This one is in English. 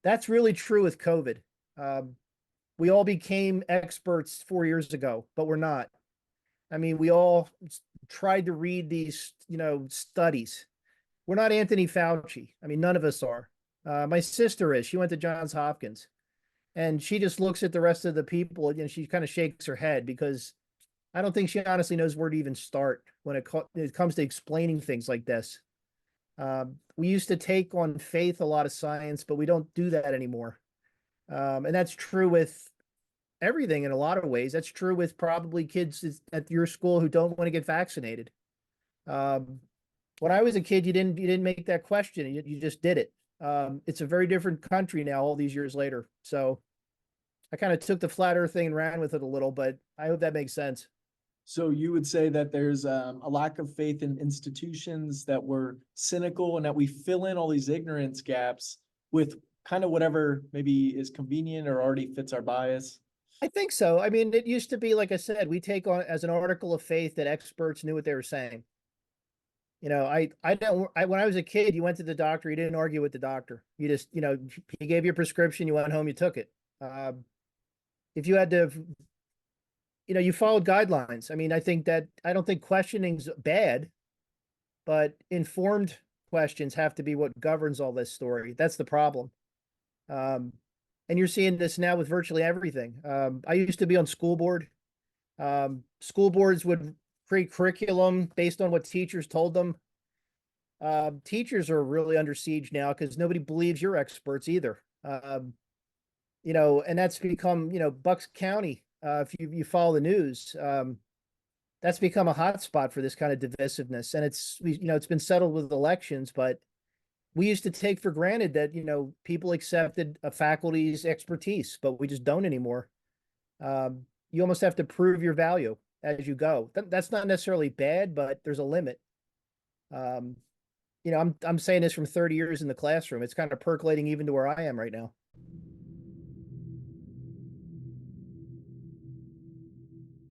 That's really true with COVID. Um, we all became experts 4 years ago, but we're not. I mean, we all tried to read these, studies. We're not Anthony Fauci. I mean, none of us are. My sister is. She went to Johns Hopkins, and she just looks at the rest of the people and she kind of shakes her head because I don't think she honestly knows where to even start when it comes to explaining things like this. We used to take on faith a lot of science, but we don't do that anymore. And that's true with everything in a lot of ways. That's true with probably kids at your school who don't want to get vaccinated. Um, when I was a kid, you didn't make that question. You just did it. It's a very different country now, all these years later. So I kind of took the flat Earth thing and ran with it a little, but I hope that makes sense. So you would say that there's a lack of faith in institutions, that we're cynical, and that we fill in all these ignorance gaps with kind of whatever maybe is convenient or already fits our bias. I think so. I mean, it used to be, like I said, we take on as an article of faith that experts knew what they were saying. I don't, when I was a kid, you went to the doctor, you didn't argue with the doctor. You just, he gave you a prescription, you went home, you took it. If you had to, you followed guidelines. I mean, I don't think questioning's bad, but informed questions have to be what governs all this story. That's the problem. Um, and you're seeing this now with virtually everything. I used to be on school board. School boards would create curriculum based on what teachers told them. Teachers are really under siege now because nobody believes you're experts either. And that's become, Bucks County. If you follow the news, that's become a hot spot for this kind of divisiveness. And it's been settled with elections, but we used to take for granted that, people accepted a faculty's expertise, but we just don't anymore. You almost have to prove your value as you go. That's not necessarily bad, but there's a limit. I'm saying this from 30 years in the classroom. It's kind of percolating even to where I am right now.